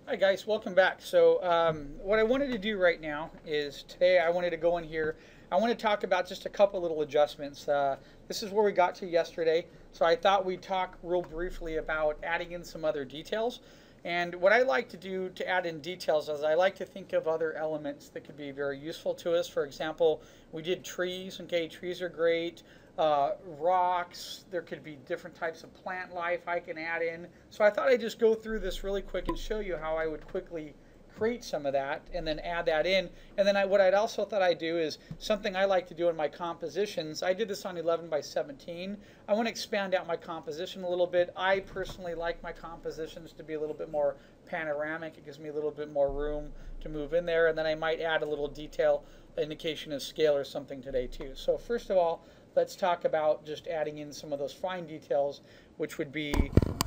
Hi guys, welcome back. So what I wanted to do right now is today I wanted to go in here. I want to talk about just a couple little adjustments. This is where we got to yesterday. So I thought we'd talk real briefly about adding in some other details. And what I like to do to add in details is I like to think of other elements that could be very useful to us. For example, we did trees. Okay, trees are great. Rocks, there could be different types of plant life I can add in. So I thought I'd just go through this really quick and show you how I would quickly create some of that and then add that in. And then what I'd also thought I'd do is something I like to do in my compositions. I did this on 11 by 17. I want to expand out my composition a little bit. I personally like my compositions to be a little bit more panoramic. It gives me a little bit more room to move in there. And then I might add a little detail indication of scale or something today too. So first of all, let's talk about just adding in some of those fine details, which would be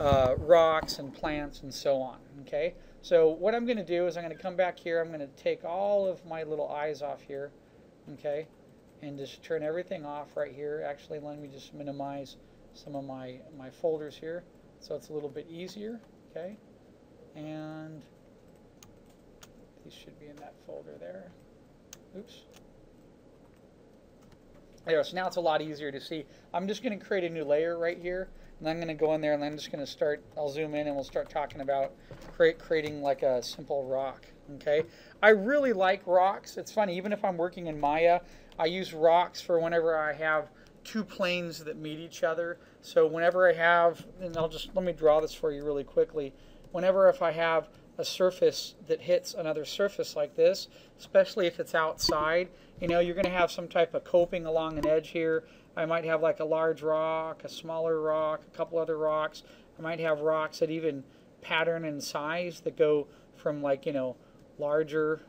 rocks and plants and so on. Okay, so what I'm going to do is I'm going to come back here. I'm going to take all of my little eyes off here, okay, and just turn everything off right here. Actually, let me just minimize some of my folders here so it's a little bit easier. Okay, and these should be in that folder there. Oops. There, so now it's a lot easier to see. I'm just going to create a new layer right here, and I'm going to go in there and I'm just going to start, I'll zoom in and we'll start talking about creating like a simple rock. Okay, I really like rocks. It's funny, even if I'm working in Maya, I use rocks for whenever I have two planes that meet each other. So whenever I have, and let me draw this for you really quickly. Whenever if I have a surface that hits another surface like this, especially if it's outside, you know, you're going to have some type of coping along an edge here. I might have like a large rock, a smaller rock, a couple other rocks. I might have rocks that even pattern in size that go from like, you know, larger,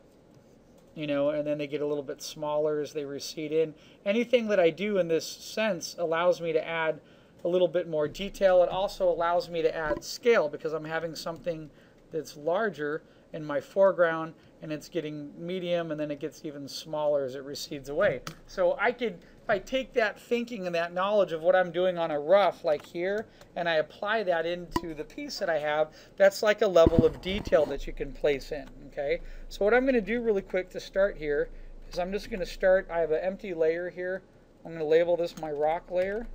you know, and then they get a little bit smaller as they recede in. Anything that I do in this sense allows me to add a little bit more detail. It also allows me to add scale because I'm having something that's larger in my foreground and it's getting medium and then it gets even smaller as it recedes away. So I could, if I take that thinking and that knowledge of what I'm doing on a rough like here and I apply that into the piece that I have, that's like a level of detail that you can place in. Okay, so what I'm going to do really quick to start here is I'm just going to start, I have an empty layer here. I'm going to label this my rock layer,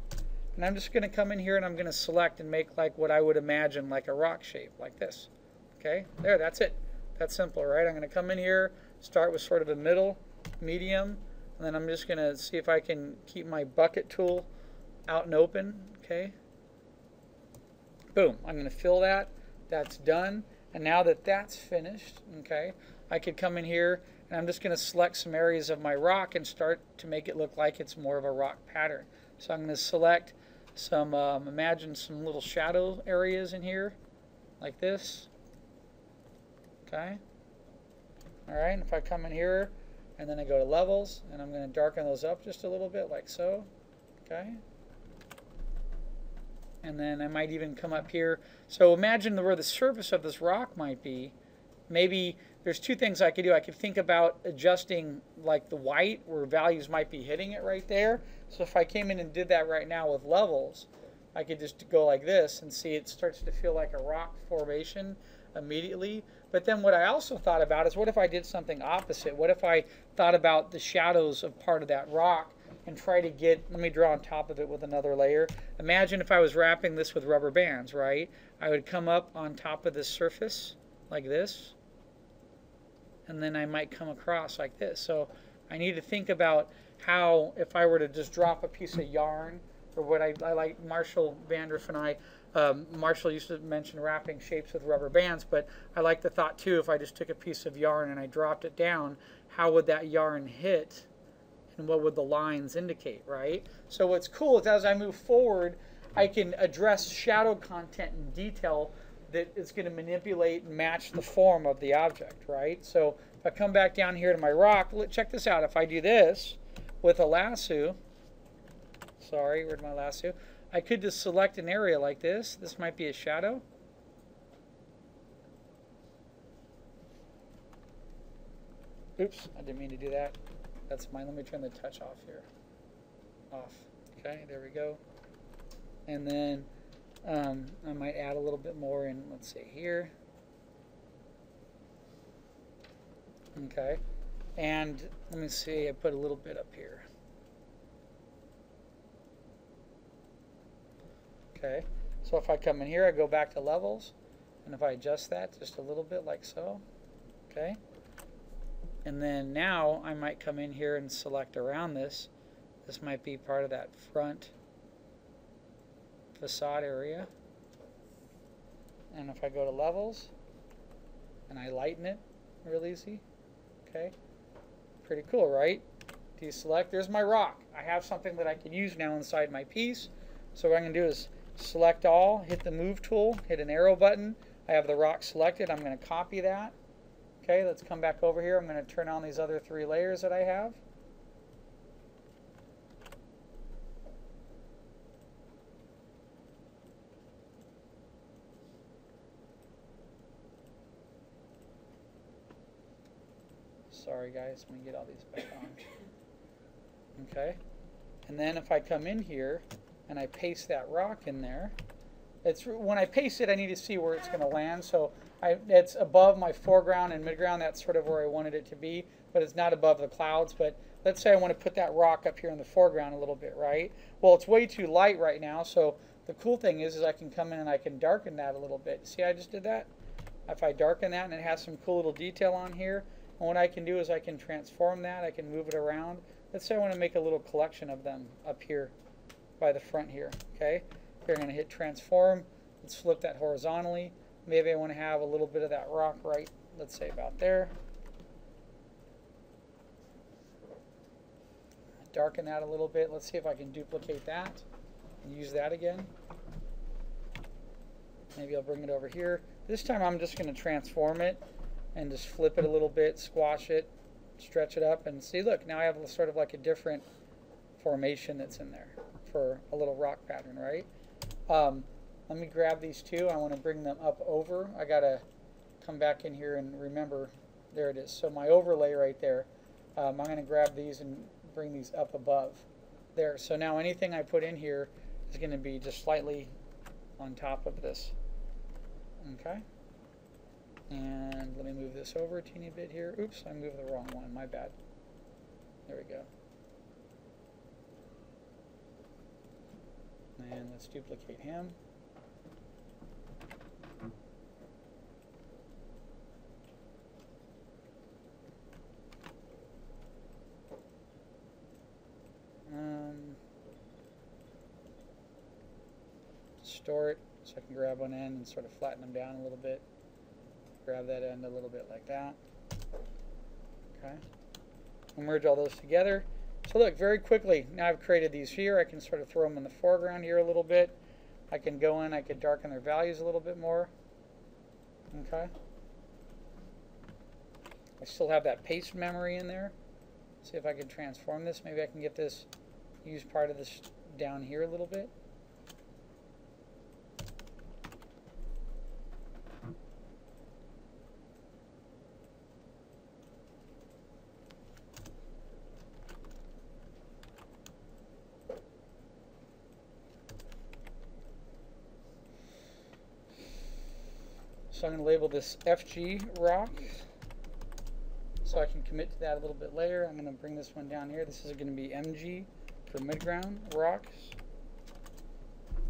and I'm just going to come in here and I'm going to select and make like what I would imagine like a rock shape like this. Okay, there, that's it. That's simple, right? I'm going to come in here, start with sort of a middle, medium, and then I'm just going to see if I can keep my bucket tool out and open. Okay, boom, I'm going to fill that. That's done. And now that that's finished, okay, I could come in here and I'm just going to select some areas of my rock and start to make it look like it's more of a rock pattern. So I'm going to select some, imagine some little shadow areas in here, like this. Okay. All right. And if I come in here and then I go to levels and I'm going to darken those up just a little bit like so. Okay. And then I might even come up here. So imagine where the surface of this rock might be. Maybe there's two things I could do. I could think about adjusting like the white where values might be hitting it right there. So if I came in and did that right now with levels, I could just go like this and see it starts to feel like a rock formation immediately. But then what I also thought about is what if I did something opposite? What if I thought about the shadows of part of that rock and try to get, let me draw on top of it with another layer. Imagine if I was wrapping this with rubber bands, right? I would come up on top of this surface like this, and then I might come across like this. So I need to think about how, if I were to just drop a piece of yarn, or what I like, Marshall Vandriff and I, Marshall used to mention wrapping shapes with rubber bands, but I like the thought too, if I just took a piece of yarn and I dropped it down, how would that yarn hit and what would the lines indicate, right? So what's cool is as I move forward, I can address shadow content in detail that is going to manipulate and match the form of the object, right? So if I come back down here to my rock, check this out. If I do this with a lasso, sorry, where'd my lasso? I could just select an area like this. This might be a shadow. Oops, I didn't mean to do that. That's mine. Let me turn the touch off here. Off. Okay, there we go. And then I might add a little bit more in, let's see here. Okay, and let me see, I put a little bit up here. Okay, so if I come in here, I go back to levels, and if I adjust that just a little bit like so, okay, and then now I might come in here and select around this. This might be part of that front facade area. And if I go to levels and I lighten it real easy, okay, pretty cool, right? Deselect, there's my rock. I have something that I can use now inside my piece. So what I'm going to do is select all, hit the move tool, hit an arrow button. I have the rock selected. I'm going to copy that. Okay, let's come back over here. I'm going to turn on these other 3 layers that I have. Sorry guys, let me get all these back on. Okay, and then if I come in here and I paste that rock in there, when I paste it, I need to see where it's going to land. So it's above my foreground and midground. That's sort of where I wanted it to be, but it's not above the clouds. But let's say I want to put that rock up here in the foreground a little bit, right? Well, it's way too light right now. So the cool thing is I can come in and I can darken that a little bit. See, I just did that. If I darken that and it has some cool little detail on here, and what I can do is I can transform that. I can move it around. Let's say I want to make a little collection of them up here by the front here. Okay, here I'm going to hit transform. Let's flip that horizontally. Maybe I want to have a little bit of that rock right, let's say about there. Darken that a little bit. Let's see if I can duplicate that and use that again. Maybe I'll bring it over here. This time I'm just going to transform it and just flip it a little bit, squash it, stretch it up, and see, look, now I have sort of like a different formation that's in there for a little rock pattern, right? Let me grab these 2. I want to bring them up over. I got to come back in here and remember, there it is. So my overlay right there, I'm going to grab these and bring these up above there. So now anything I put in here is going to be just slightly on top of this. Okay? And let me move this over a teeny bit here. Oops, I moved the wrong one. My bad. There we go. And let's duplicate him. Store it so I can grab one end and sort of flatten them down a little bit. Grab that end a little bit like that. Okay. I'll merge all those together. So look, very quickly, now I've created these here. I can sort of throw them in the foreground here a little bit. I can go in, I could darken their values a little bit more. Okay. I still have that paste memory in there. See if I can transform this. Maybe I can get this, use part of this down here a little bit. So I'm going to label this FG rock so I can commit to that a little bit later. I'm going to bring this one down here. This is going to be MG for midground rocks.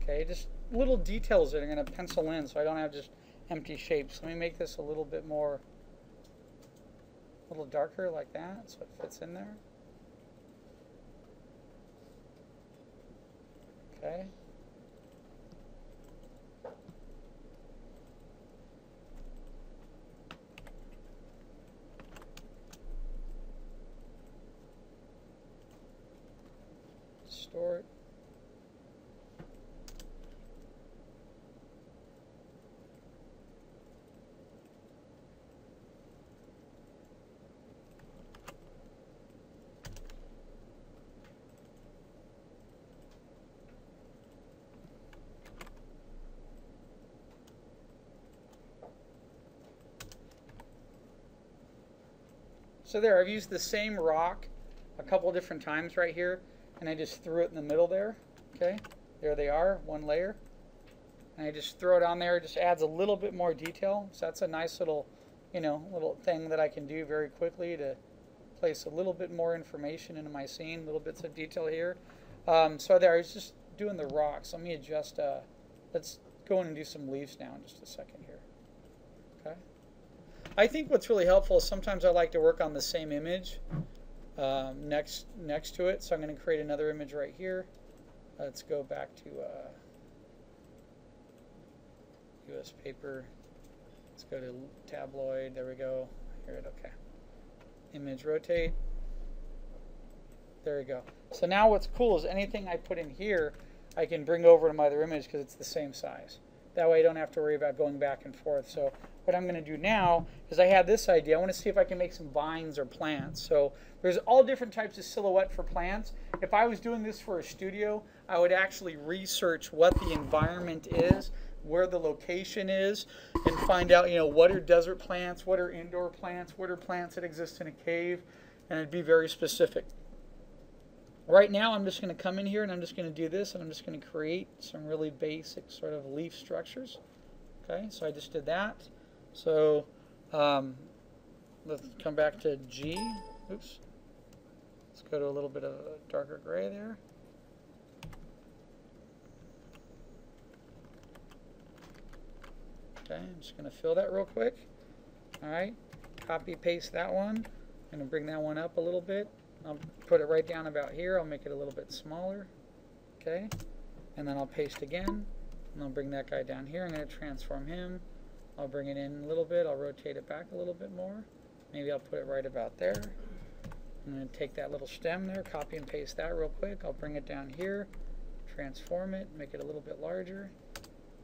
Okay, just little details that are going to pencil in so I don't have just empty shapes. Let me make this a little bit more, a little darker like that so it fits in there. Okay. Store it. So there, I've used the same rock a couple different times right here, and I just threw it in the middle there. Okay, there they are, one layer. And I just throw it on there, it just adds a little bit more detail. So that's a nice little you know, little thing that I can do very quickly to place a little bit more information into my scene, little bits of detail here. So there, I was just doing the rocks. Let me adjust, let's go in and do some leaves now in just a second here. Okay. I think what's really helpful is sometimes I like to work on the same image next to it. So I'm going to create another image right here. Let's go back to US paper. Let's go to tabloid. There we go. Here it. Okay. Image rotate. There we go. So now what's cool is anything I put in here, I can bring over to my other image because it's the same size. That way I don't have to worry about going back and forth. So what I'm going to do now is I have this idea. I want to see if I can make some vines or plants. So there's all different types of silhouette for plants. If I was doing this for a studio, I would actually research what the environment is, where the location is, and find out, you know, what are desert plants, what are indoor plants, what are plants that exist in a cave, and it'd be very specific. Right now I'm just going to come in here and I'm just going to do this, and I'm just going to create some really basic sort of leaf structures. Okay, so I just did that. So let's come back to G. Oops. Let's go to a little bit of a darker gray there. Okay, I'm just going to fill that real quick. All right, copy paste that one. I'm going to bring that one up a little bit. I'll put it right down about here. I'll make it a little bit smaller. Okay, and then I'll paste again, and I'll bring that guy down here. I'm going to transform him. I'll bring it in a little bit. I'll rotate it back a little bit more. Maybe I'll put it right about there. I'm going to take that little stem there, copy and paste that real quick. I'll bring it down here, transform it, make it a little bit larger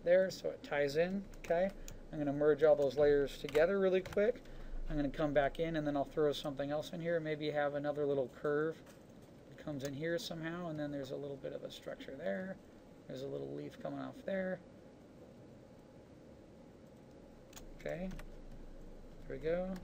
there so it ties in. Okay, I'm going to merge all those layers together really quick. I'm going to come back in, and then I'll throw something else in here. Maybe have another little curve that comes in here somehow, and then there's a little bit of a structure there. There's a little leaf coming off there. Okay, there we go.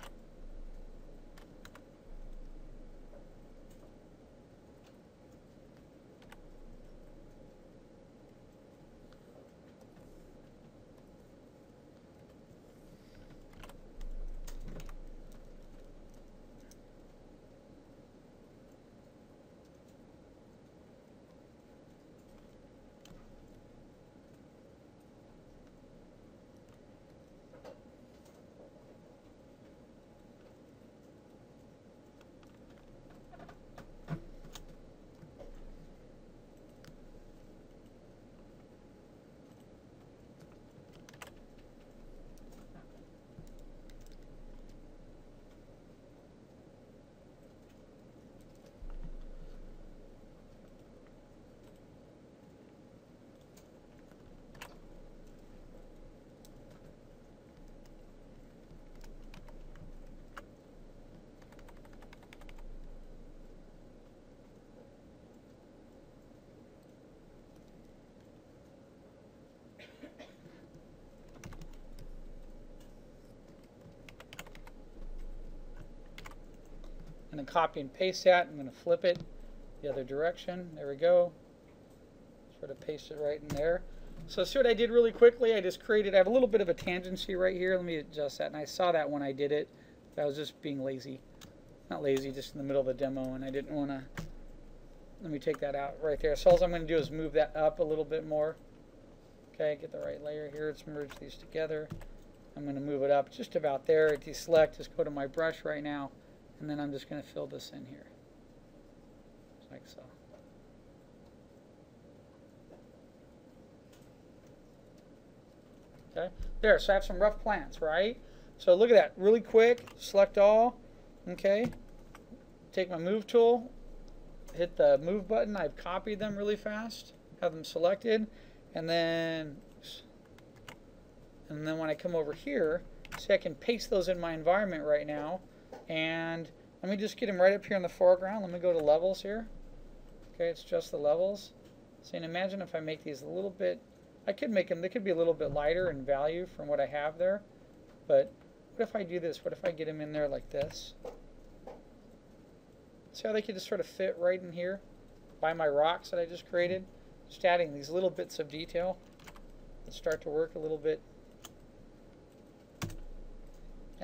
I'm going to copy and paste that. I'm going to flip it the other direction. There we go. Sort of paste it right in there. So see what I did really quickly? I just created, I have a little bit of a tangency right here. Let me adjust that. And I saw that when I did it. I was just being lazy. Not lazy, just in the middle of the demo, and I didn't want to. Let me take that out right there. So all I'm going to do is move that up a little bit more. Okay, get the right layer here. Let's merge these together. I'm going to move it up just about there. Deselect, just go to my brush right now. And then I'm just going to fill this in here, just like so. Okay, there, so I have some rough plants, right? So look at that, really quick, select all, okay, take my move tool, hit the move button, I've copied them really fast, have them selected, and then when I come over here, see I can paste those in my environment right now. And let me just get them right up here in the foreground. Let me go to levels here. Okay, it's just the levels. So and imagine if I make these a little bit, I could make them, they could be a little bit lighter in value from what I have there. But what if I do this? What if I get them in there like this? See how they could just sort of fit right in here by my rocks that I just created? Just adding these little bits of detail that start to work a little bit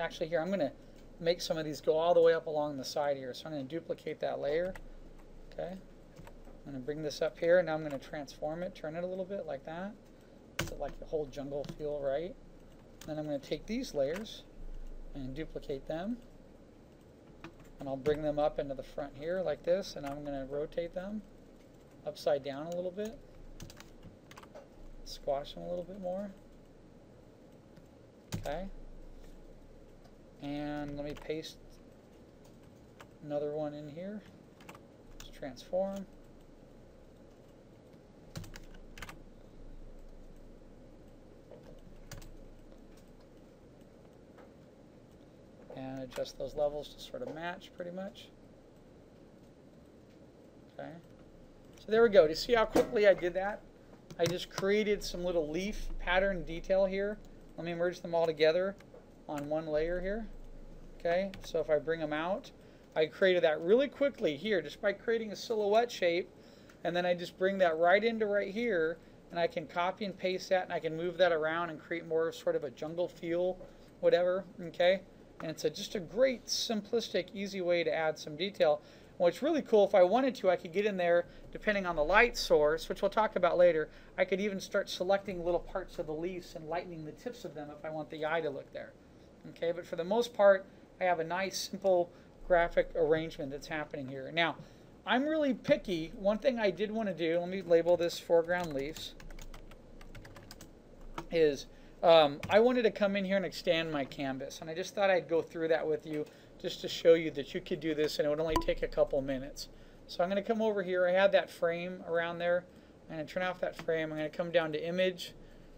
actually here, I'm going to make some of these go all the way up along the side here. So I'm going to duplicate that layer. Okay. I'm going to bring this up here, and now I'm going to transform it, turn it a little bit like that. So like the whole jungle feel, right? Then I'm going to take these layers and duplicate them. And I'll bring them up into the front here like this, and I'm going to rotate them upside down a little bit. Squash them a little bit more. Okay. And let me paste another one in here. Just transform. And adjust those levels to sort of match pretty much. Okay. So there we go. Do you see how quickly I did that? I just created some little leaf pattern detail here. Let me merge them all together on one layer here. Okay, so if I bring them out, I created that really quickly here just by creating a silhouette shape, and then I just bring that right into right here, and I can copy and paste that, and I can move that around and create more of sort of a jungle feel, whatever. Okay, and it's just a great simplistic easy way to add some detail. What's really cool, if I wanted to, I could get in there, depending on the light source, which we'll talk about later. I could even start selecting little parts of the leaves and lightening the tips of them if I want the eye to look there. Okay, but for the most part, I have a nice, simple graphic arrangement that's happening here. Now, I'm really picky. One thing I did want to do, let me label this foreground leaves, is I wanted to come in here and expand my canvas. And I just thought I'd go through that with you, just to show you that you could do this and it would only take a couple minutes. So I'm going to come over here. I had that frame around there. I'm going to turn off that frame. I'm going to come down to image,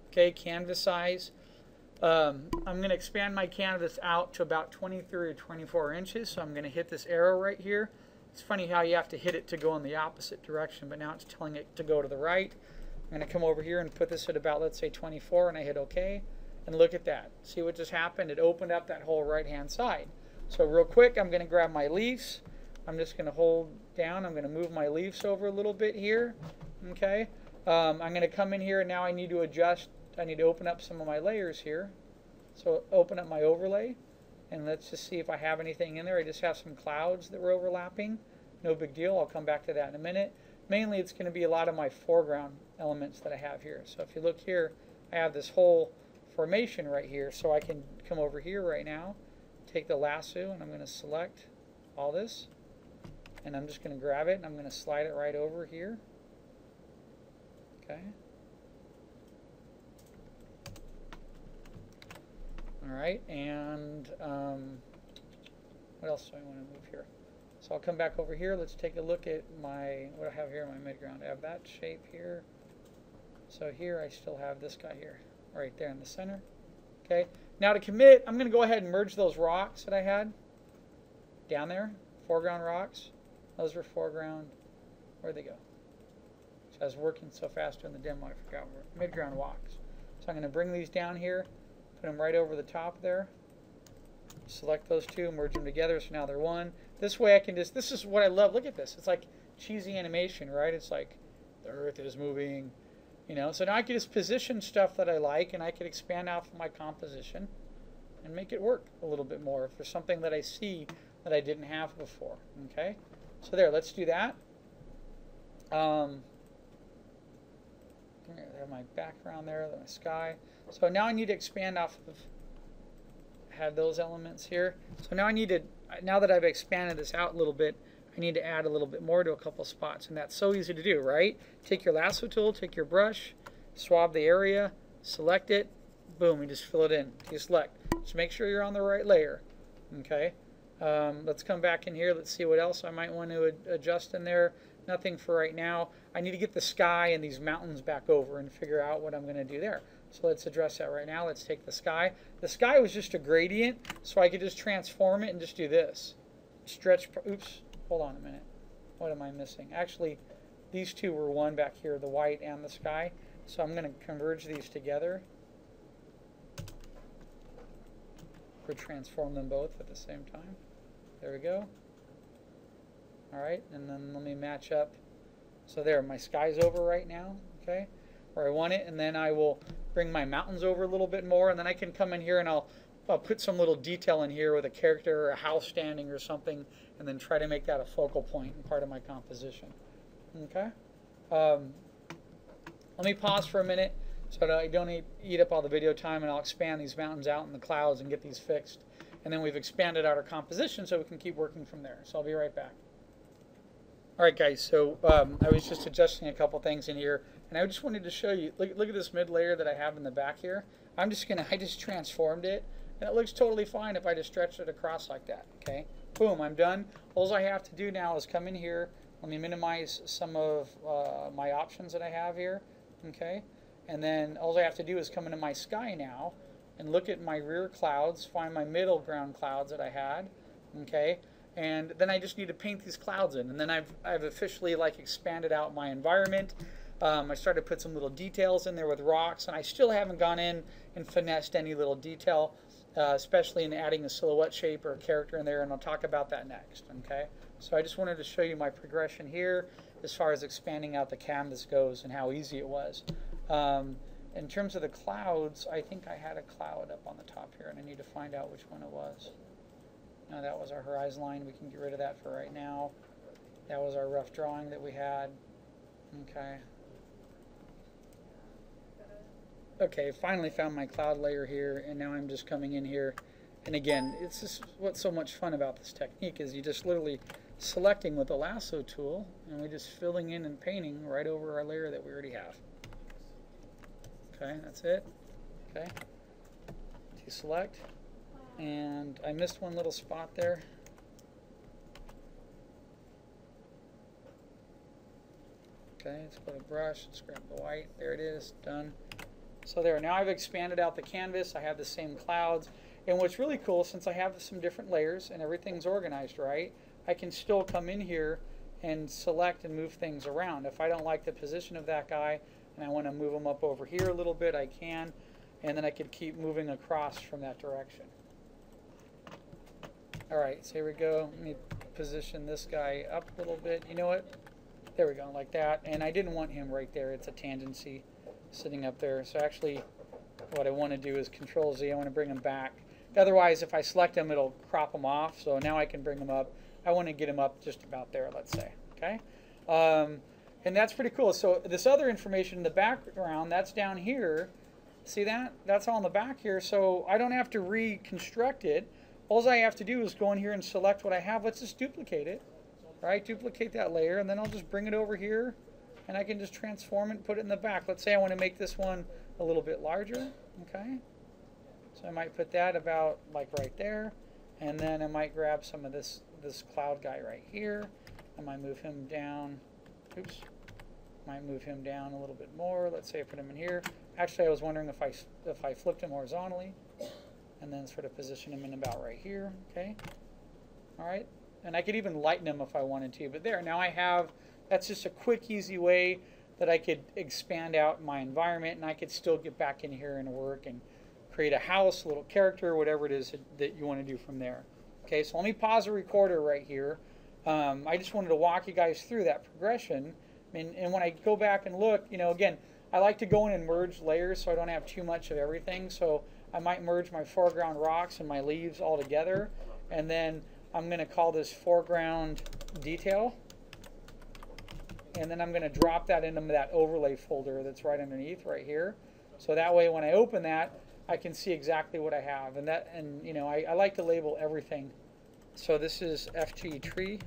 okay, canvas size. I'm going to expand my canvas out to about 23 or 24 inches. So I'm going to hit this arrow right here. It's funny how you have to hit it to go in the opposite direction, but now it's telling it to go to the right. I'm going to come over here and put this at about, let's say, 24, and I hit OK. And look at that. See what just happened? It opened up that whole right-hand side. So real quick, I'm going to grab my leaves. I'm just going to hold down. I'm going to move my leaves over a little bit here. Okay. I'm going to come in here, and now I need to adjust. I need to open up some of my layers here. So open up my overlay, and let's just see if I have anything in there. I just have some clouds that were overlapping. No big deal. I'll come back to that in a minute. Mainly, it's going to be a lot of my foreground elements that I have here. So if you look here, I have this whole formation right here. So I can come over here right now, take the lasso, and I'm going to select all this, and I'm just going to grab it and I'm going to slide it right over here. Okay. All right, and what else do I want to move here? So I'll come back over here. Let's take a look at my, what I have here in my midground. I have that shape here. So here I still have this guy here, right there in the center. Okay. Now to commit, I'm going to go ahead and merge those rocks that I had down there, foreground rocks. Those were foreground. Where'd they go? So I was working so fast during the demo, I forgot where midground rocks. So I'm going to bring these down here, put them right over the top there. Select those two, merge them together, so now they're one. This way I can just, this is what I love. Look at this. It's like cheesy animation, right? It's like the earth is moving, you know. So now I can just position stuff that I like, and I can expand out from my composition and make it work a little bit more if there's something that I see that I didn't have before. Okay, so there, let's do that. I have my background there, my sky. So now I need to expand off of, had those elements here. So now I need to, now that I've expanded this out a little bit, I need to add a little bit more to a couple spots, and that's so easy to do, right? Take your lasso tool, take your brush, swab the area, select it, boom, you just fill it in. You select. Just make sure you're on the right layer. Okay. Let's come back in here. Let's see what else I might want to adjust in there. Nothing for right now. I need to get the sky and these mountains back over and figure out what I'm going to do there. So let's address that right now. Let's take the sky. The sky was just a gradient, so I could just transform it and just do this. Stretch, oops, hold on a minute. What am I missing? Actually, these two were one back here, the white and the sky. So I'm going to converge these together. Or transform them both at the same time. There we go. All right, and then let me match up. So there, my sky's over right now, okay, where I want it, and then I will bring my mountains over a little bit more, and then I can come in here and I'll put some little detail in here with a character or a house standing or something, and then try to make that a focal point and part of my composition. Okay? Let me pause for a minute so that I don't eat up all the video time, and I'll expand these mountains out in the clouds and get these fixed. And then we've expanded out our composition so we can keep working from there. So I'll be right back. All right, guys, so I was just adjusting a couple things in here, and I just wanted to show you, look at this mid layer that I have in the back here. I just transformed it, and it looks totally fine if I just stretch it across like that, okay? Boom, I'm done. All I have to do now is come in here. Let me minimize some of my options that I have here, okay? And then all I have to do is come into my sky now and look at my rear clouds, find my middle ground clouds that I had, okay? And then I just need to paint these clouds in, and then I've officially like expanded out my environment. I started to put some little details in there with rocks, and I still haven't gone in and finessed any little detail, especially in adding a silhouette shape or a character in there, and I'll talk about that next, okay? So I just wanted to show you my progression here as far as expanding out the canvas goes and how easy it was. In terms of the clouds, I think I had a cloud up on the top here, and I need to find out which one it was. No, that was our horizon line. We can get rid of that for right now. That was our rough drawing that we had. Okay. Okay, finally found my cloud layer here, and now I'm just coming in here. And again, it's just what's so much fun about this technique is you just literally selecting with the lasso tool, and we're just filling in and painting right over our layer that we already have. Okay, that's it. Okay. Deselect. And I missed one little spot there. Okay, let's go to brush, let's grab the white. There it is, done. So there, now I've expanded out the canvas. I have the same clouds. And what's really cool, since I have some different layers and everything's organized right, I can still come in here and select and move things around. If I don't like the position of that guy and I want to move him up over here a little bit, I can. And then I could keep moving across from that direction. All right, so here we go. Let me position this guy up a little bit. You know what? There we go, like that. And I didn't want him right there. It's a tangency sitting up there. So actually, what I want to do is Control Z. I want to bring him back. Otherwise, if I select him, it'll crop him off. So now I can bring him up. I want to get him up just about there, let's say. Okay? And that's pretty cool. So this other information in the background, that's down here. See that? That's all in the back here. So I don't have to reconstruct it. All I have to do is go in here and select what I have. Let's just duplicate it, right? Duplicate that layer, and then I'll just bring it over here, and I can just transform it and put it in the back. Let's say I want to make this one a little bit larger, okay? So I might put that about like right there, and then I might grab some of this cloud guy right here. I might move him down. Oops. Might move him down a little bit more. Let's say I put him in here. Actually, I was wondering if I flipped him horizontally, and then sort of position him in about right here, okay? All right, and I could even lighten him if I wanted to, but there, now I have, that's just a quick, easy way that I could expand out my environment, and I could still get back in here and work and create a house, a little character, whatever it is that you want to do from there. Okay, so let me pause the recorder right here. I just wanted to walk you guys through that progression, and when I go back and look, you know, again, I like to go in and merge layers so I don't have too much of everything, so I might merge my foreground rocks and my leaves all together, and then I'm going to call this foreground detail, and then I'm going to drop that into that overlay folder that's right underneath right here. So that way when I open that, I can see exactly what I have, and you know, I like to label everything. So this is FG tree.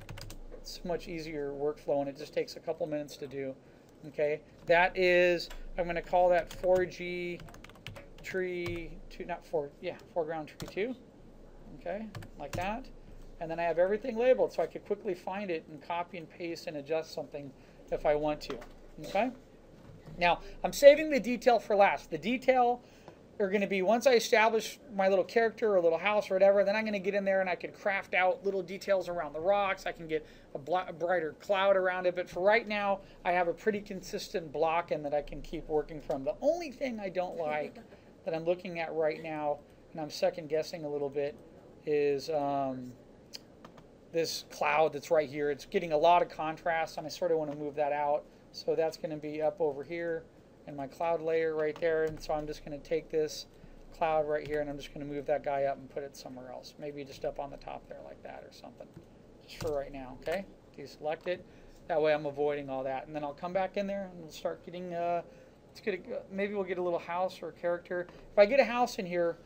It's much easier workflow, and it just takes a couple minutes to do. Okay, that is, I'm going to call that 4G tree 2, foreground tree 2. Okay, like that. And then I have everything labeled, so I could quickly find it and copy and paste and adjust something if I want to. Okay. Now I'm saving the detail for last. The detail are going to be once I establish my little character or little house or whatever, then I'm going to get in there and I could craft out little details around the rocks. I can get a brighter cloud around it. But for right now, I have a pretty consistent block and that I can keep working from. The only thing I don't like that I'm looking at right now, and I'm second guessing a little bit, is this cloud that's right here. It's getting a lot of contrast, and I sort of want to move that out. So that's going to be up over here in my cloud layer right there. And so I'm just going to take this. cloud right here, and I'm just going to move that guy up and put it somewhere else. Maybe just up on the top there like that or something. Just for right now, okay? Deselect it. That way I'm avoiding all that. And then I'll come back in there and we'll start getting, maybe we'll get a little house or a character. If I get a house in here,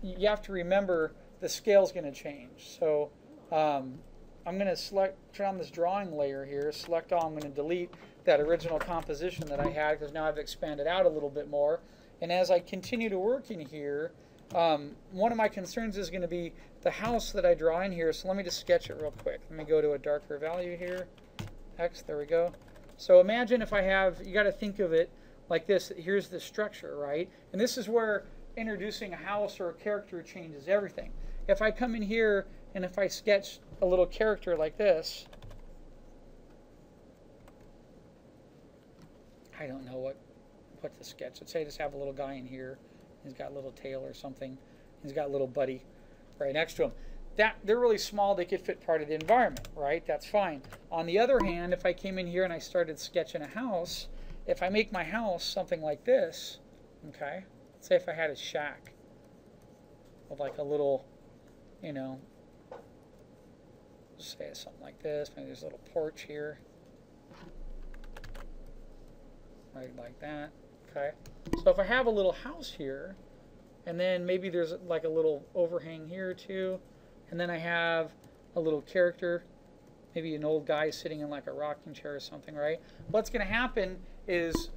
you have to remember the scale's going to change. So I'm going to turn on this drawing layer here, select all. I'm going to delete that original composition that I had because now I've expanded out a little bit more. And as I continue to work in here, one of my concerns is going to be the house that I draw in here. So let me just sketch it real quick. Let me go to a darker value here. X, there we go. So imagine if I have, you got to think of it like this. Here's the structure, right? And this is where introducing a house or a character changes everything. If I come in here and if I sketch a little character like this, I don't know what to sketch. Let's say I just have a little guy in here. He's got a little tail or something. He's got a little buddy right next to him. They're really small. They could fit part of the environment, right? That's fine. On the other hand, if I came in here and I started sketching a house, if I make my house something like this, okay, let's say if I had a shack with like a little, you know, say something like this, maybe there's a little porch here, right, like that, okay. So if I have a little house here, and then maybe there's like a little overhang here too, and then I have a little character, maybe an old guy sitting in like a rocking chair or something, right? What's going to happen is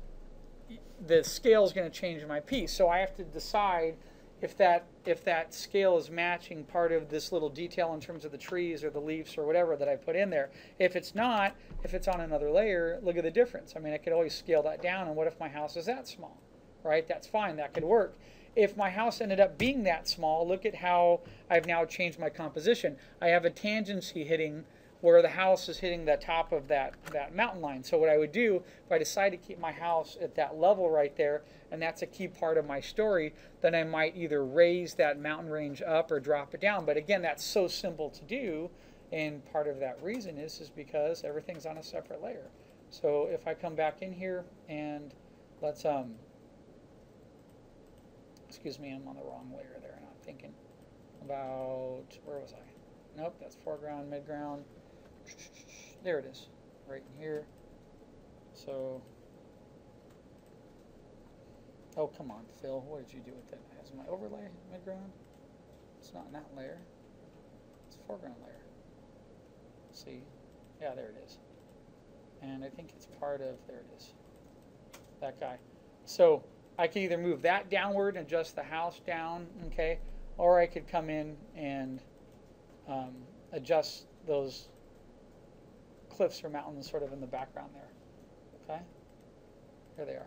the scale is going to change in my piece. So I have to decide if that scale is matching part of this little detail in terms of the trees or the leaves or whatever that I put in there. If it's not, if it's on another layer, look at the difference. I mean, I could always scale that down, and what if my house is that small, right? That's fine. That could work. If my house ended up being that small, look at how I've now changed my composition. I have a tangency hitting where the house is hitting the top of that mountain line. So what I would do, if I decide to keep my house at that level right there, and that's a key part of my story, then I might either raise that mountain range up or drop it down. But again, that's so simple to do, and part of that reason is because everything's on a separate layer. So if I come back in here and let's, excuse me, I'm on the wrong layer there, and I'm thinking about, where was I? Nope, that's foreground, midground. There it is, right in here. So, oh, come on, Phil, what did you do with it? Has my overlay midground? It's not in that layer. It's a foreground layer. See? Yeah, there it is. And I think it's part of, there it is, that guy. So I could either move that downward and adjust the house down, okay, or I could come in and adjust those cliffs or mountains sort of in the background there, okay? There they are,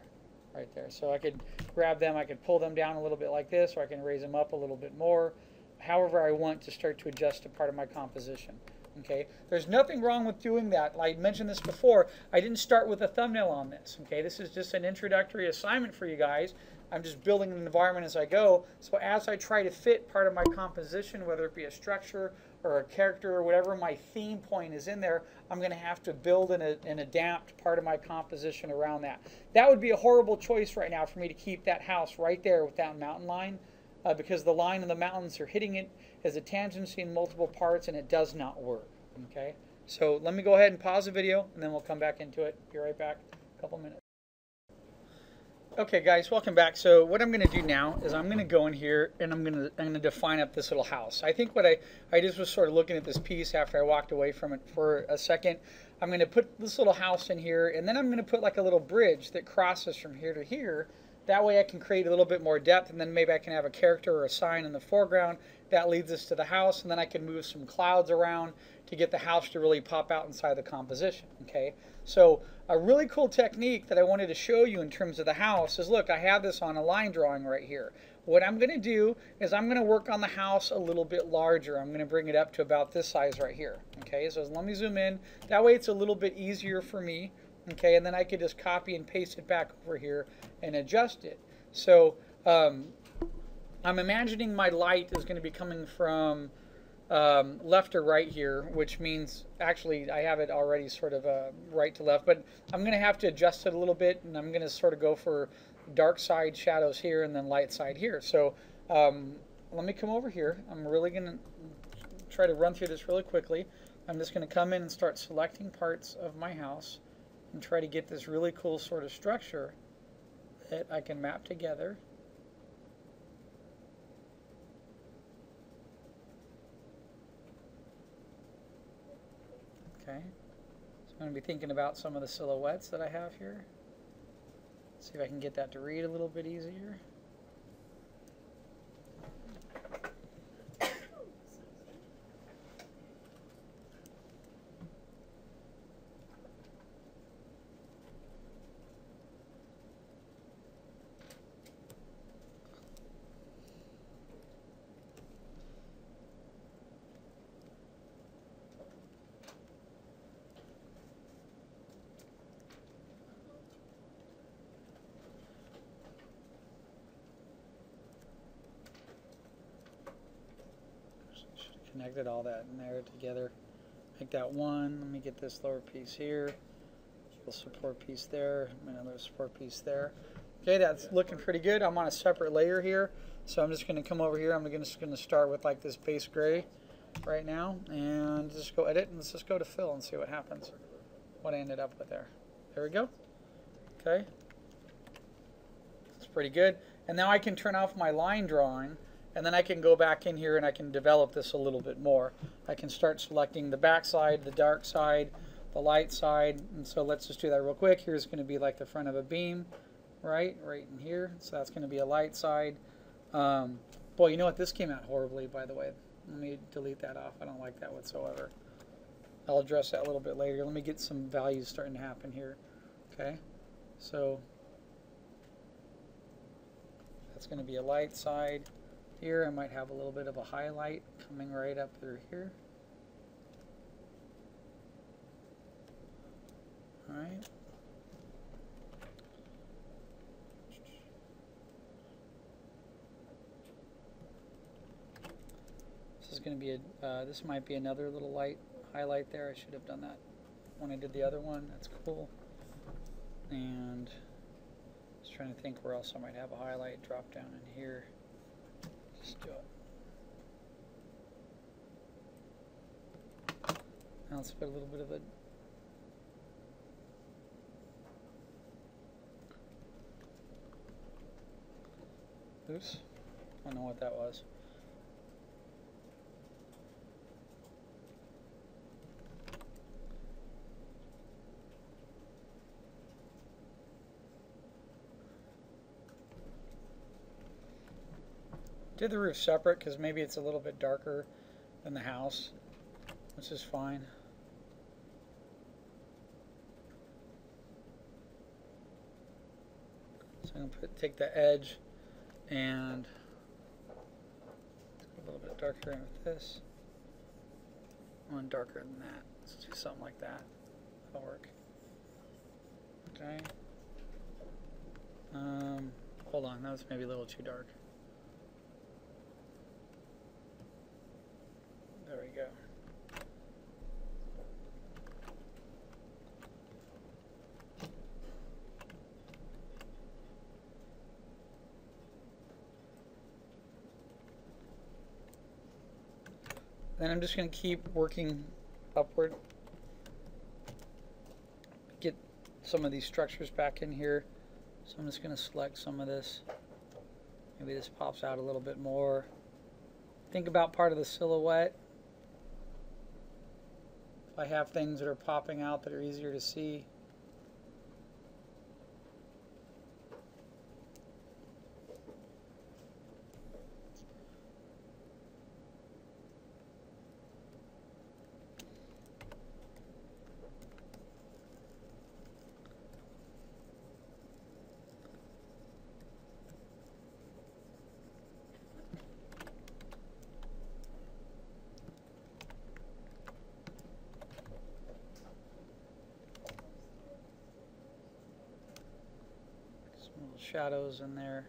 right there. So I could grab them, I could pull them down a little bit like this, or I can raise them up a little bit more, however I want to start to adjust a part of my composition. Okay, there's nothing wrong with doing that. I mentioned this before. I didn't start with a thumbnail on this. Okay, this is just an introductory assignment for you guys. I'm just building an environment as I go. So as I try to fit part of my composition, whether it be a structure or a character or whatever my theme point is in there, I'm going to have to build and adapt part of my composition around that. That would be a horrible choice right now for me to keep that house right there with that mountain line, because the line and the mountains are hitting it as a tangency in multiple parts, and it does not work. Okay, so let me go ahead and pause the video, and then we'll come back into it. Be right back, a couple minutes. Okay, guys, welcome back. So what I'm going to do now is I'm going to go in here and I'm going to define up this little house. I think what I just was sort of looking at this piece after I walked away from it for a second. I'm going to put this little house in here, and then I'm going to put like a little bridge that crosses from here to here. That way I can create a little bit more depth, and then maybe I can have a character or a sign in the foreground. That leads us to the house, and then I can move some clouds around to get the house to really pop out inside the composition. Okay, so a really cool technique that I wanted to show you in terms of the house is, look, I have this on a line drawing right here. What I'm going to do is I'm going to work on the house a little bit larger. I'm going to bring it up to about this size right here. Okay, so let me zoom in. That way it's a little bit easier for me. Okay, and then I could just copy and paste it back over here and adjust it. So I'm imagining my light is going to be coming from left to right here, which means actually I have it already sort of right to left, but I'm going to have to adjust it a little bit, and I'm going to sort of go for dark side shadows here and then light side here. So let me come over here. I'm really going to try to run through this really quickly. I'm just going to come in and start selecting parts of my house and try to get this really cool sort of structure that I can map together. Okay, so I'm going to be thinking about some of the silhouettes that I have here. See if I can get that to read a little bit easier. Connected all that in there together. Make that one. Let me get this lower piece here. Little support piece there. Another support piece there. Okay, that's looking pretty good. I'm on a separate layer here, so I'm just going to come over here. I'm just going to start with like this base gray right now, and just go edit, and let's just go to fill and see what happens. What I ended up with there. There we go. Okay, it's pretty good. And now I can turn off my line drawing. And then I can go back in here and I can develop this a little bit more. I can start selecting the back side, the dark side, the light side. And so let's just do that real quick. Here's going to be like the front of a beam, right in here. So that's going to be a light side. Boy, you know what? This came out horribly, by the way. Let me delete that off. I don't like that whatsoever. I'll address that a little bit later. Let me get some values starting to happen here. Okay, so that's going to be a light side. Here I might have a little bit of a highlight coming right up through here. All right. This is going to be this might be another little light highlight there. I should have done that when I did the other one. That's cool. And just trying to think where else I might have a highlight. Drop down in here. Just do it. Now let's put a little bit of a oops. I don't know what that was. Did the roof separate because maybe it's a little bit darker than the house, which is fine. So I'm going to take the edge and a little bit darker in with this. One darker than that. Let's do something like that. That'll work. Okay. Hold on, that was maybe a little too dark. There we go. Then I'm just going to keep working upward. Get some of these structures back in here. So I'm just going to select some of this. Maybe this pops out a little bit more. Think about part of the silhouette. If I have things that are popping out that are easier to see. Shadows in there.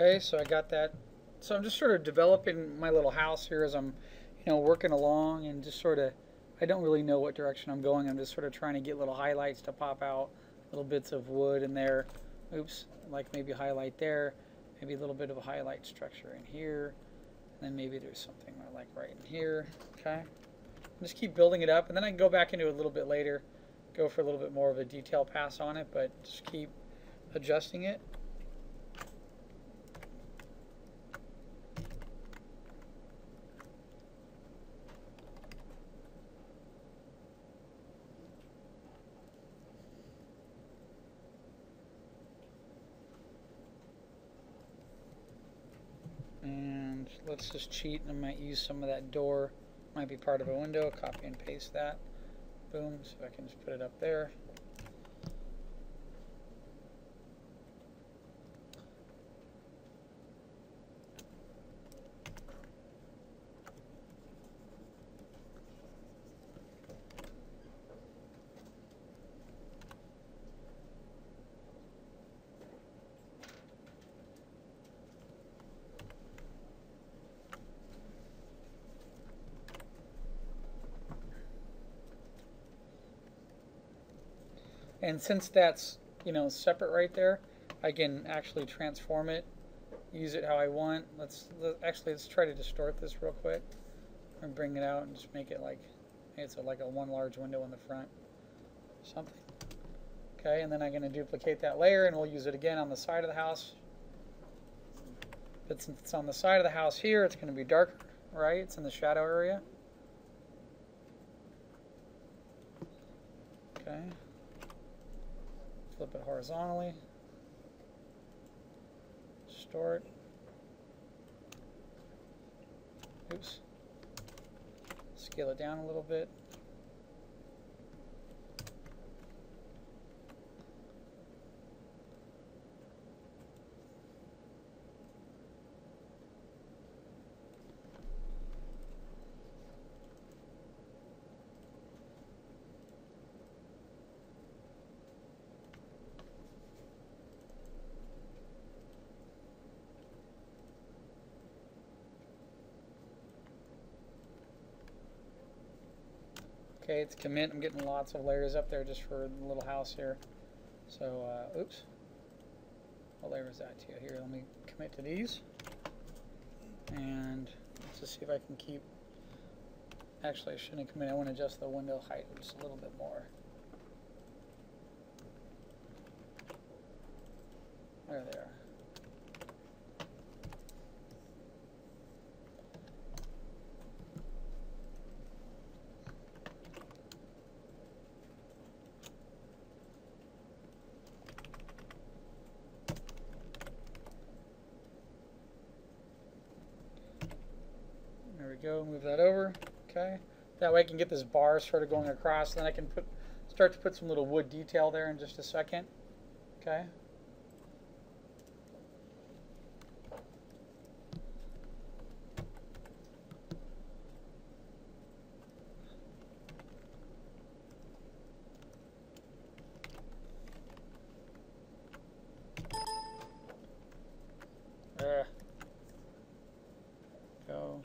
Okay, so I got that. So I'm just sort of developing my little house here as I'm, working along and just sort of, I don't really know what direction I'm going. I'm just sort of trying to get little highlights to pop out, little bits of wood in there. Oops, like maybe highlight there, maybe a little bit of a highlight structure in here. And then maybe there's something like right in here. Okay, just keep building it up, and then I can go back into it a little bit later, go for a little bit more of a detail pass on it, but just keep adjusting it. And let's just cheat, and I might use some of that door. Might be part of a window. Copy and paste that. Boom. So I can just put it up there. And since that's, separate right there, I can actually transform it, use it how I want. Let's try to distort this real quick and bring it out and just make it like it's like a one large window in the front, something. Okay, and then I'm going to duplicate that layer, and we'll use it again on the side of the house. But since it's on the side of the house here, it's going to be darker, right? It's in the shadow area. Okay. Flip it horizontally. Distort. Oops. Scale it down a little bit. Okay, it's commit. I'm getting lots of layers up there just for the little house here. So, oops. What layer is that to? Here, let me commit to these. And let's just see if I can keep... Actually, I shouldn't commit. I want to adjust the window height just a little bit more. There they are. There we go, move that over. Okay. That way I can get this bar sort of going across, then I can start to put some little wood detail there in just a second. Okay. Go.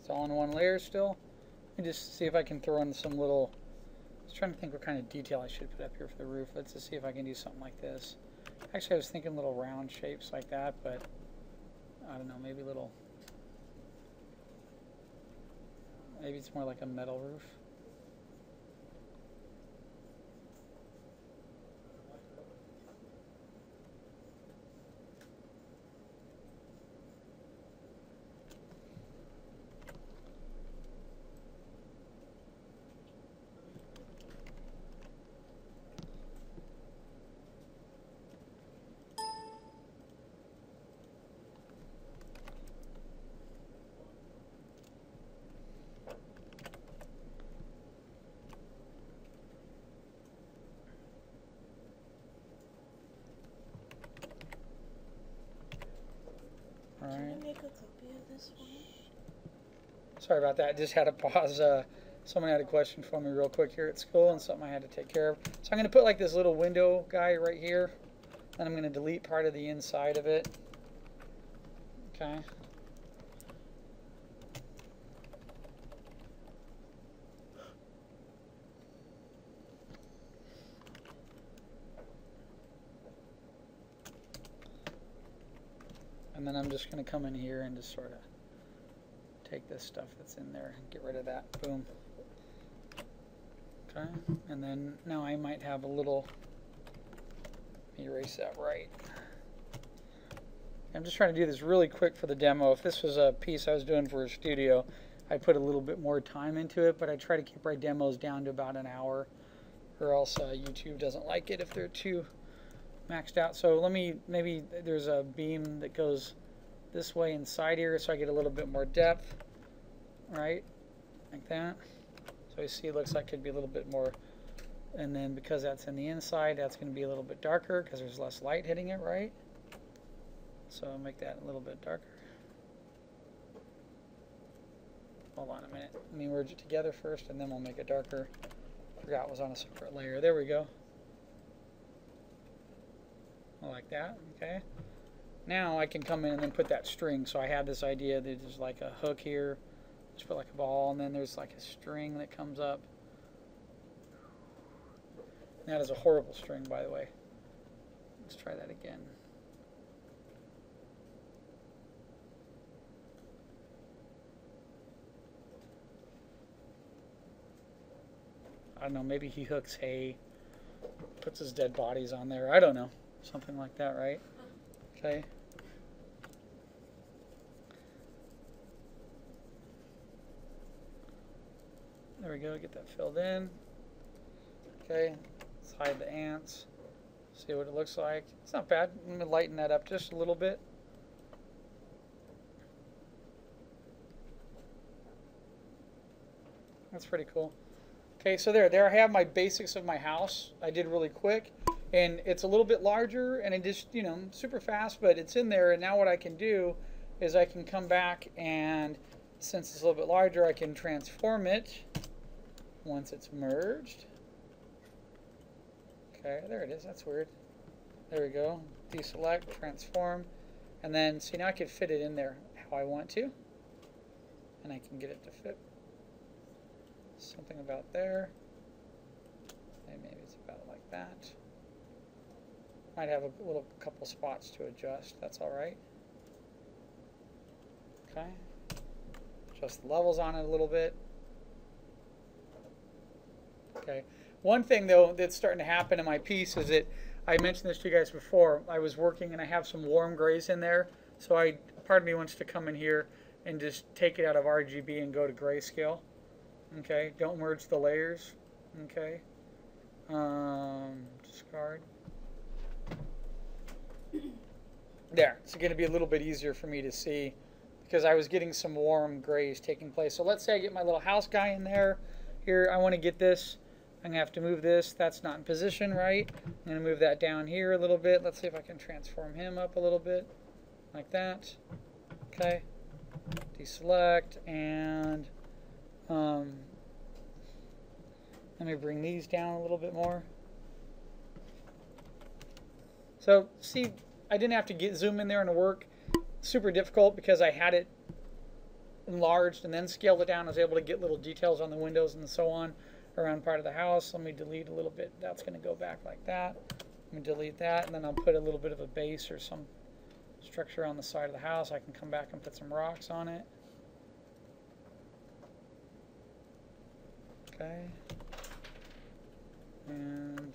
It's all in one layer still. Let me just see if I can throw in some little... I was trying to think what kind of detail I should put up here for the roof. Let's just see if I can do something like this. Actually, I was thinking little round shapes like that, but I don't know, maybe little... Maybe it's more like a metal roof. this one. Sorry about that. Just had to pause. Someone had a question for me real quick here at school and something I had to take care of. So I'm going to put like this little window guy right here. Then I'm going to delete part of the inside of it. Okay. And then I'm just going to come in here and just sort of take this stuff that's in there and get rid of that. Boom. Okay. And then now I might have a little, let me erase that right. I'm just trying to do this really quick for the demo. If this was a piece I was doing for a studio, I'd put a little bit more time into it, but I try to keep my demos down to about an hour, or else YouTube doesn't like it if they're too maxed out. So let me, maybe there's a beam that goes this way inside here so I get a little bit more depth, right? Like that. So you see it looks like it could be a little bit more, and then because that's in the inside, that's going to be a little bit darker because there's less light hitting it, right? So I'll make that a little bit darker. Hold on a minute. Let me merge it together first and then we'll make it darker. Forgot it was on a separate layer. There we go. Like that, okay. Now I can come in and then put that string. So I had this idea that there's like a hook here. Just put like a ball, and then there's like a string that comes up. That is a horrible string, by the way. Let's try that again. I don't know, maybe he hooks hay, puts his dead bodies on there. I don't know. Something like that, right? Okay. There we go, get that filled in. Okay, let's hide the ants. See what it looks like. It's not bad. I'm going to lighten that up just a little bit. That's pretty cool. Okay, so there I have my basics of my house. I did really quick, and it's a little bit larger, and it just, you know, super fast, but it's in there. And now what I can do is I can come back, and since it's a little bit larger, I can transform it once it's merged. Okay, there it is. That's weird. There we go. Deselect, transform, and then see, now I can fit it in there how I want to, and I can get it to fit. Something about there. Maybe it's about like that. Might have a little couple spots to adjust. That's all right. Okay. Adjust the levels on it a little bit. Okay. One thing though that's starting to happen in my piece is that I mentioned this to you guys before. I was working and I have some warm grays in there. So part of me wants to come in here and just take it out of RGB and go to grayscale. Okay, don't merge the layers. Okay, discard. There, it's going to be a little bit easier for me to see because I was getting some warm grays taking place. So let's say I get my little house guy in there. Here, I want to get this. I'm going to have to move this. That's not in position, right? I'm going to move that down here a little bit. Let's see if I can transform him up a little bit like that. Okay, deselect and let me bring these down a little bit more. So see, I didn't have to zoom in there and work. Super difficult because I had it enlarged and then scaled it down. I was able to get little details on the windows and so on around part of the house. Let me delete a little bit. That's going to go back like that. Let me delete that, and then I'll put a little bit of a base or some structure on the side of the house. I can come back and put some rocks on it. Okay. And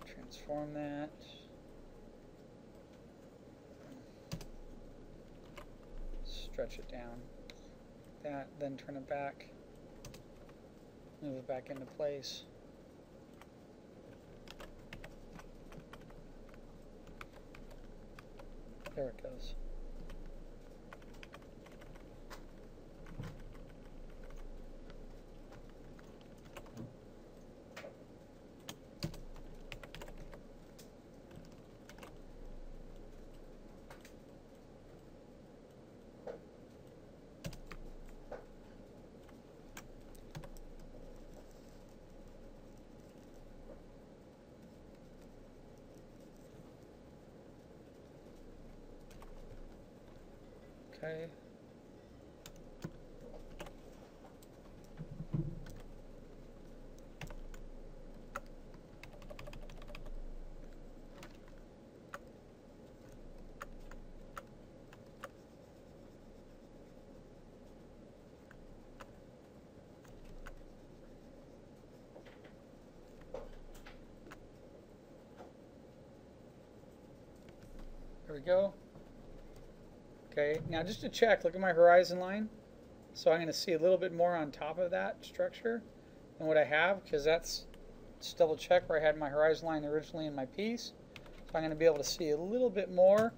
transform that. Stretch it down. That, then turn it back. Move it back into place. There it goes. Okay. There we go. Okay, now just to check, look at my horizon line. So I'm going to see a little bit more on top of that structure than what I have, because that's, just double check where I had my horizon line originally in my piece. So I'm going to be able to see a little bit more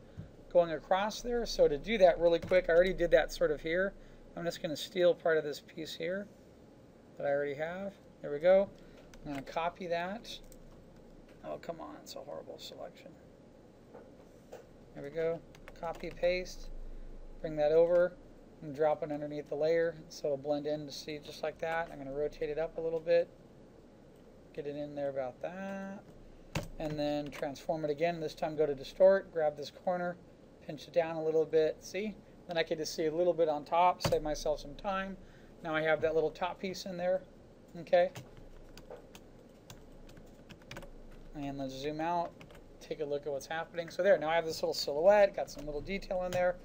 going across there. So to do that really quick, I already did that sort of here. I'm just going to steal part of this piece here that I already have. There we go. I'm going to copy that. Oh, come on, it's a horrible selection. There we go. Copy, paste. Bring that over and drop it underneath the layer so it'll blend in to see just like that. I'm going to rotate it up a little bit. Get it in there about that. And then transform it again. This time go to distort, grab this corner, pinch it down a little bit. See? Then I can just see a little bit on top, save myself some time. Now I have that little top piece in there. Okay. And let's zoom out. Take a look at what's happening. So there, now I have this little silhouette, got some little detail in there.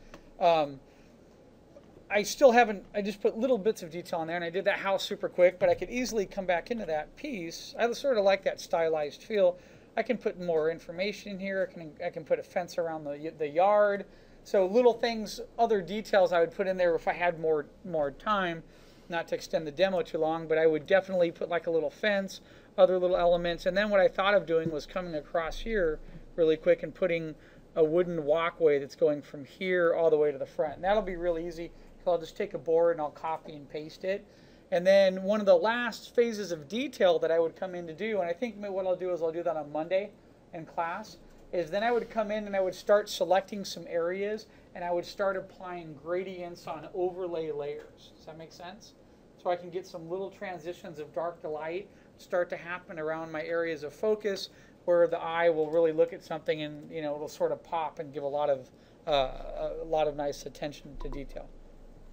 I still haven't, I just put little bits of detail in there, and I did that house super quick, but I could easily come back into that piece. I sort of like that stylized feel. I can put more information in here. I can put a fence around the yard. So little things, other details I would put in there if I had more time, not to extend the demo too long, but I would definitely put like a little fence, other little elements. And then what I thought of doing was coming across here really quick and putting a wooden walkway that's going from here all the way to the front. And that'll be really easy. So I'll just take a board and I'll copy and paste it. And then one of the last phases of detail that I would come in to do, and I think what I'll do is I'll do that on Monday in class, is then I would come in and I would start selecting some areas and I would start applying gradients on overlay layers. Does that make sense? So I can get some little transitions of dark to light start to happen around my areas of focus where the eye will really look at something and it'll sort of pop and give a lot of nice attention to detail.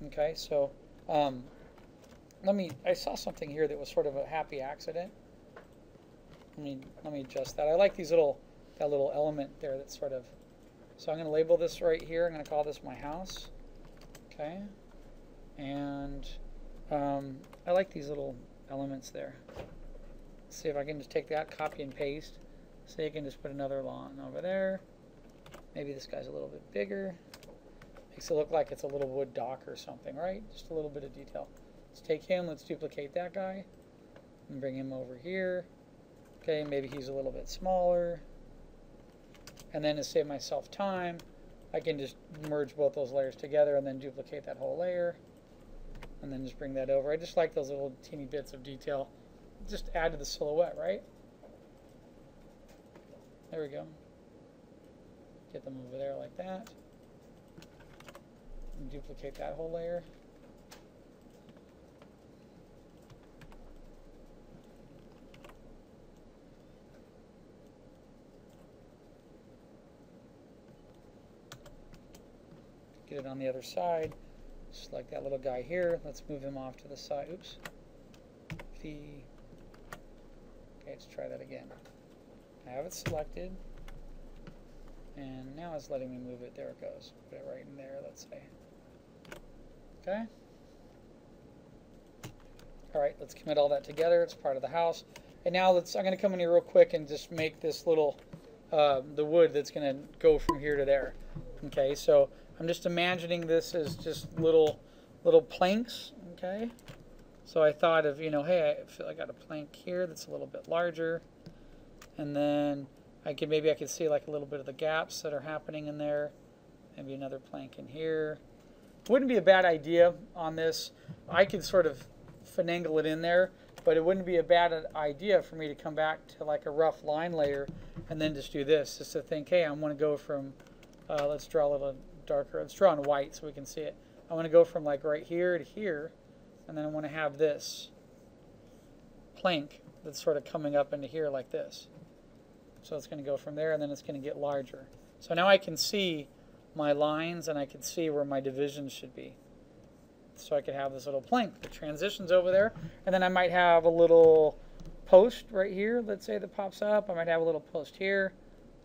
Okay, so I saw something here that was sort of a happy accident. Let me adjust that. I like that little element there that's sort of, so I'm going to label this right here. I'm going to call this my house. Okay, and I like these little elements there. Let's see if I can just take that, copy and paste. So you can just put another lawn over there. Maybe this guy's a little bit bigger. Makes it look like it's a little wood dock or something, right? Just a little bit of detail. Let's take him, let's duplicate that guy, and bring him over here. Okay, maybe he's a little bit smaller. And then to save myself time, I can just merge both those layers together and then duplicate that whole layer. And then just bring that over. I just like those little teeny bits of detail. Just add to the silhouette, right? There we go. Get them over there like that. And duplicate that whole layer. Get it on the other side. Just like that little guy here. Let's move him off to the side. Oops. Okay, let's try that again. I have it selected. And now it's letting me move it. There it goes. Put it right in there, let's say. Okay. Alright, let's commit all that together. It's part of the house. And now I'm going to come in here real quick and just make this little, the wood that's going to go from here to there. Okay, so I'm just imagining this as just little planks. Okay. So I thought of, hey, I feel I got a plank here that's a little bit larger. And then maybe I could see like a little bit of the gaps that are happening in there. Maybe another plank in here. Wouldn't be a bad idea on this. I could sort of finagle it in there, but it wouldn't be a bad idea for me to come back to like a rough line layer and then just do this. Just to think, hey, I want to go from, let's draw a little darker. Let's draw in white so we can see it. I want to go from like right here to here, and then I want to have this plank that's sort of coming up into here like this. So it's going to go from there, and then it's going to get larger. So now I can see my lines and I could see where my divisions should be. So I could have this little plank. The transition's over there. And then I might have a little post right here, let's say, that pops up. I might have a little post here.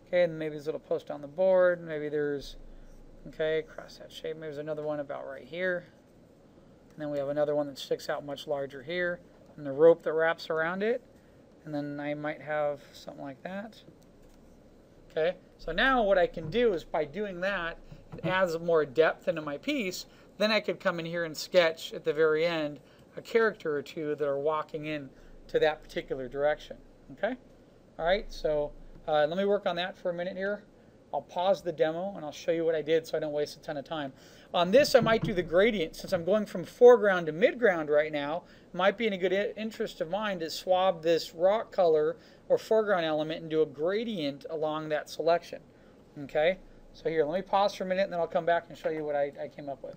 Okay, and maybe there's a little post on the board. Maybe there's, okay, across that shape. Maybe there's another one about right here. And then we have another one that sticks out much larger here. And the rope that wraps around it. And then I might have something like that. Okay, so now what I can do is by doing that, it adds more depth into my piece. Then I could come in here and sketch at the very end a character or two that are walking in to that particular direction. Okay? All right, so let me work on that for a minute here. I'll pause the demo and I'll show you what I did so I don't waste a ton of time. On this, I might do the gradient. Since I'm going from foreground to midground right now, it might be in a good interest of mine to swab this rock color or foreground element and do a gradient along that selection. Okay? So here, let me pause for a minute and then I'll come back and show you what I came up with.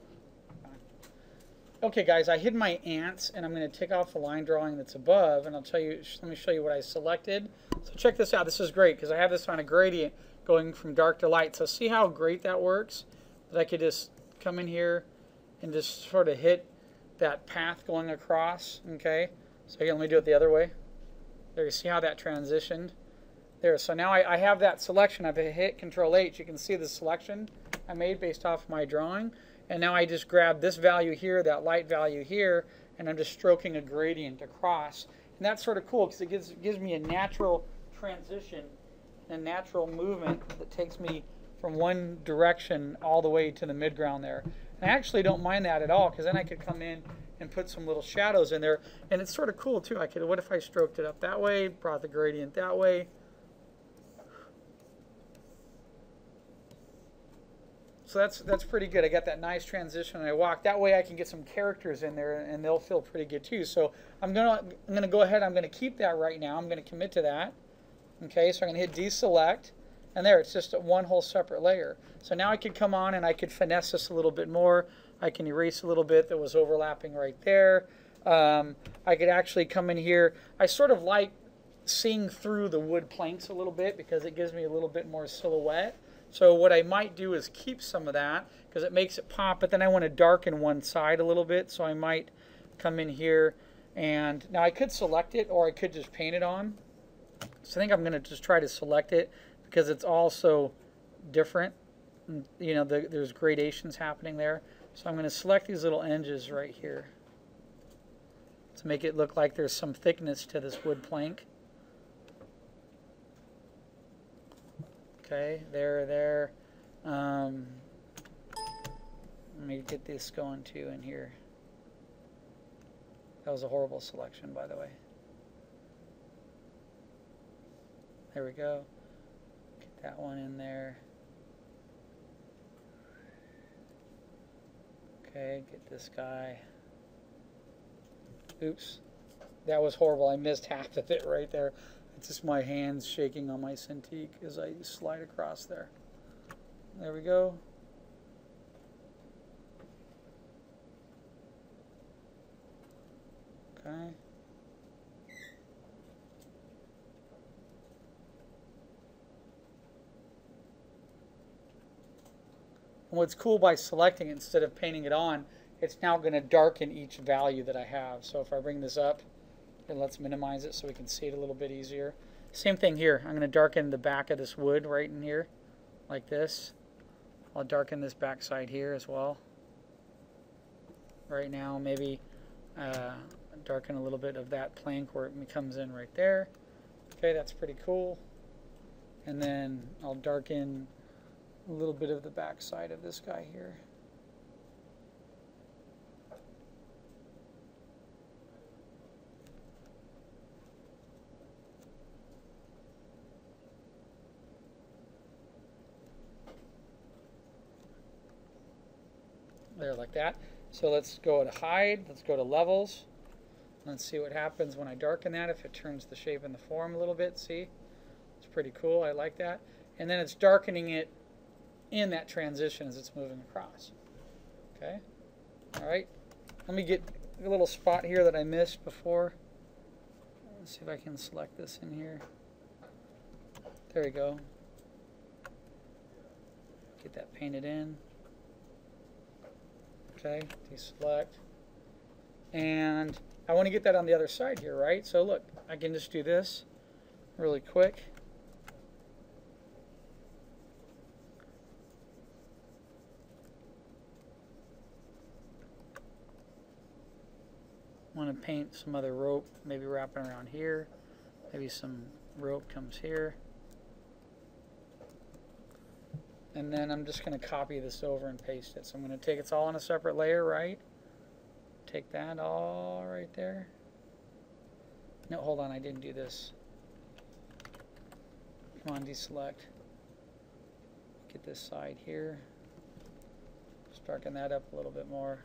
Okay guys, I hid my ants and I'm going to take off the line drawing that's above and I'll tell you, let me show you what I selected. So check this out, this is great because I have this on a gradient going from dark to light. So see how great that works? That I could just come in here and just sort of hit that path going across, okay? So here, let me do it the other way. There, you see how that transitioned? There, so now I have that selection. I've hit Control H. You can see the selection I made based off my drawing. And now I just grab this value here, that light value here, and I'm just stroking a gradient across. And that's sort of cool because it gives me a natural transition, a natural movement that takes me from one direction all the way to the midground there. And I actually don't mind that at all because then I could come in and put some little shadows in there. And it's sort of cool too. What if I stroked it up that way, brought the gradient that way? So that's pretty good. I got that nice transition and I walk. That way I can get some characters in there and they'll feel pretty good too. So I'm gonna go ahead, I'm gonna keep that right now. I'm gonna commit to that. Okay, so I'm gonna hit deselect and there it's just one whole separate layer. So now I could come on and I could finesse this a little bit more. I can erase a little bit that was overlapping right there. I could actually come in here. I sort of like seeing through the wood planks a little bit because it gives me a little bit more silhouette. So what I might do is keep some of that because it makes it pop, but then I want to darken one side a little bit, so I might come in here and now I could select it or I could just paint it on. So I think I'm going to just try to select it because it's also different. You know, there's gradations happening there. So I'm going to select these little edges right here to make it look like there's some thickness to this wood plank. Okay, there. Let me get this going too in here. That was a horrible selection, by the way. There we go. Get that one in there. Okay, get this guy. Oops, that was horrible. I missed half of it right there. It's just my hands shaking on my Cintiq as I slide across there. There we go. Okay. And what's cool by selecting it instead of painting it on, it's now going to darken each value that I have. So if I bring this up, and let's minimize it so we can see it a little bit easier. Same thing here. I'm going to darken the back of this wood right in here, like this. I'll darken this back side here as well. Right now, maybe darken a little bit of that plank where it comes in right there. Okay, that's pretty cool. And then I'll darken a little bit of the back side of this guy here. There, like that. So let's go to hide, let's go to levels. Let's see what happens when I darken that, if it turns the shape and the form a little bit. See? It's pretty cool, I like that. And then it's darkening it in that transition as it's moving across. Okay? Alright. Let me get a little spot here that I missed before. Let's see if I can select this in here. There we go. Get that painted in. Okay, deselect. And I want to get that on the other side here, right? So look, I can just do this really quick. Want to paint some other rope, maybe wrapping around here. Maybe some rope comes here. And then I'm just going to copy this over and paste it. So I'm going to take it's all on a separate layer, right? Take that all right there. No, hold on, I didn't do this. Come on, deselect. Get this side here. Just darken that up a little bit more.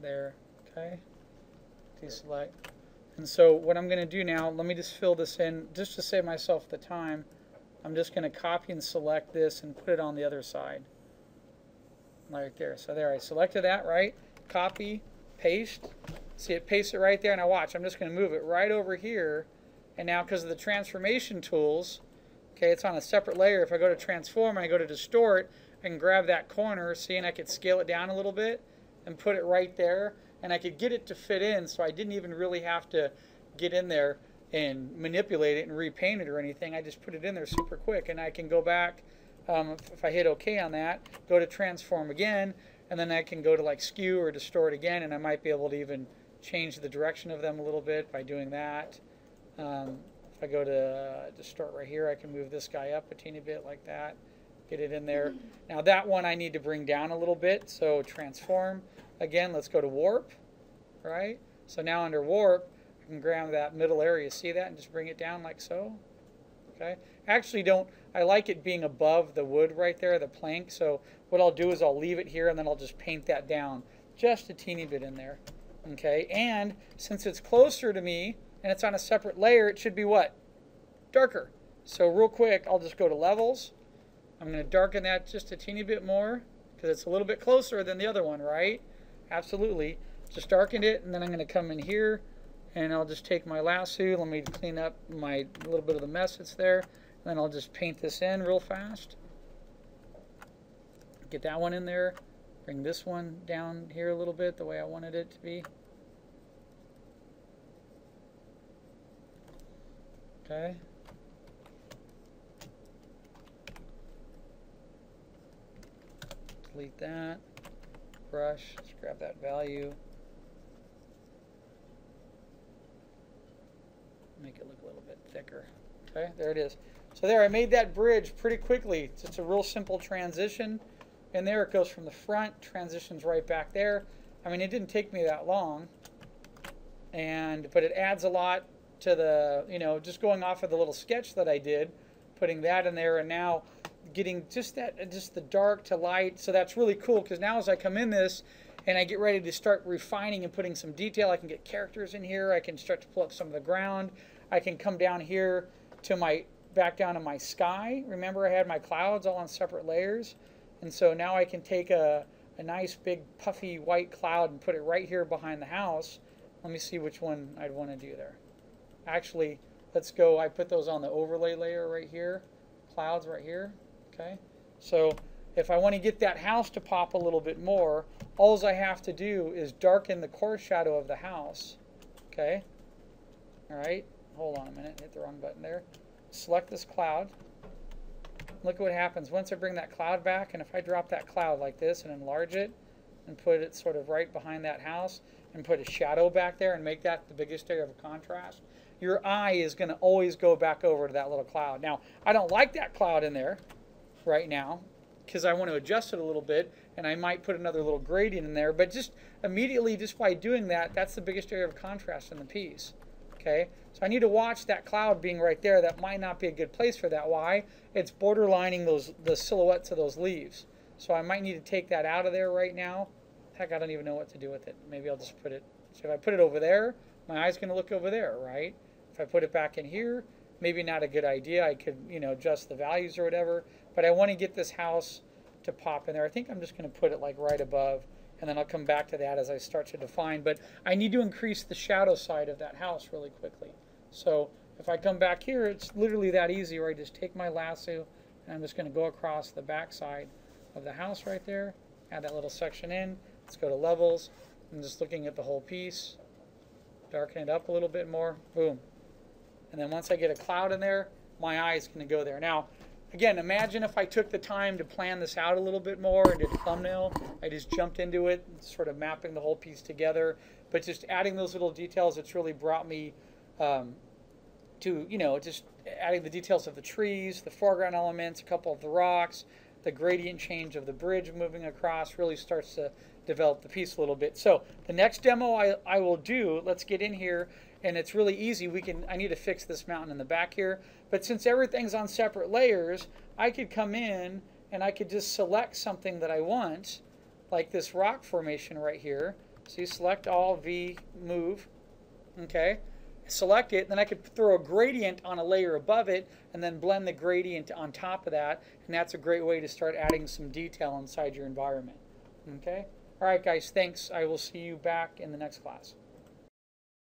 There, okay. Deselect. And so what I'm going to do now, let me just fill this in, just to save myself the time. I'm just going to copy and select this and put it on the other side. Right there. So there, I selected that, right? Copy, paste. See, it pastes it right there. Now watch, I'm just going to move it right over here. And now because of the transformation tools, okay, it's on a separate layer. If I go to transform and I go to distort, I can grab that corner, see, and I could scale it down a little bit and put it right there. And I could get it to fit in, so I didn't even really have to get in there and manipulate it and repaint it or anything. I just put it in there super quick, and I can go back, if I hit OK on that, go to transform again, and then I can go to like skew or distort again, and I might be able to even change the direction of them a little bit by doing that. If I go to distort right here, I can move this guy up a teeny bit like that, get it in there. Now that one I need to bring down a little bit, so transform. Again, let's go to warp, right? So now under warp, I can grab that middle area, see that, and just bring it down like so. Okay. Actually, I like it being above the wood right there, the plank. So what I'll do is I'll leave it here, and then I'll just paint that down just a teeny bit in there. Okay. And since it's closer to me and it's on a separate layer, it should be what? Darker. So real quick, I'll just go to levels. I'm going to darken that just a teeny bit more because it's a little bit closer than the other one, right? Absolutely. Just darkened it, and then I'm going to come in here, and I'll just take my lasso. Let me clean up my little bit of the mess that's there, and then I'll just paint this in real fast. Get that one in there. Bring this one down here a little bit the way I wanted it to be. Okay. Delete that. Brush, let's grab that value. Make it look a little bit thicker. Okay, there it is. So there, I made that bridge pretty quickly. It's just a real simple transition. And there it goes from the front, transitions right back there. I mean, it didn't take me that long. But it adds a lot to the, just going off of the little sketch that I did, putting that in there, and now getting just the dark to light. So that's really cool, because now as I come in this and I get ready to start refining and putting some detail, I can get characters in here. I can start to pull up some of the ground. I can come down here to back down to my sky. Remember, I had my clouds all on separate layers. And so now I can take a nice big puffy white cloud and put it right here behind the house. Let me see which one I'd want to do there. Actually, let's go. I put those on the overlay layer right here. Clouds right here. Okay. So if I want to get that house to pop a little bit more, all I have to do is darken the core shadow of the house. Okay. All right. Hold on a minute. Hit the wrong button there. Select this cloud. Look at what happens once I bring that cloud back, and if I drop that cloud like this and enlarge it and put it sort of right behind that house and put a shadow back there and make that the biggest area of contrast, your eye is going to always go back over to that little cloud. Now, I don't like that cloud in there right now because I want to adjust it a little bit, and I might put another little gradient in there, but just immediately, just by doing that, that's the biggest area of contrast in the piece. Okay, so I need to watch that cloud being right there. That might not be a good place for that. Why? It's borderlining the silhouettes of those leaves. So I might need to take that out of there right now. Heck, I don't even know what to do with it. Maybe I'll just put it, so if I put it over there, my eye's going to look over there, right? If I put it back in here, maybe not a good idea. I could, adjust the values or whatever. But I want to get this house to pop in there. I think I'm just going to put it like right above, and then I'll come back to that as I start to define. But I need to increase the shadow side of that house really quickly. So If I come back here, it's literally that easy, where I just take my lasso and I'm just going to go across the back side of the house right there, add that little section in. Let's go to levels. I'm just looking at the whole piece, darken it up a little bit more, boom. And then once I get a cloud in there, my eye is going to go there. Now, again, imagine if I took the time to plan this out a little bit more and did a thumbnail. I just jumped into it, sort of mapping the whole piece together. But just adding those little details, it's really brought me to, you know, just adding the details of the trees, the foreground elements, a couple of the rocks, the gradient change of the bridge moving across really starts to develop the piece a little bit. So the next demo I will do, let's get in here, and it's really easy. I need to fix this mountain in the back here, but since everything's on separate layers, I could come in and I could just select something that I want, like this rock formation right here. So you select all, V, move, okay? Select it, then I could throw a gradient on a layer above it and then blend the gradient on top of that, and that's a great way to start adding some detail inside your environment. Okay? All right, guys, thanks. I will see you back in the next class.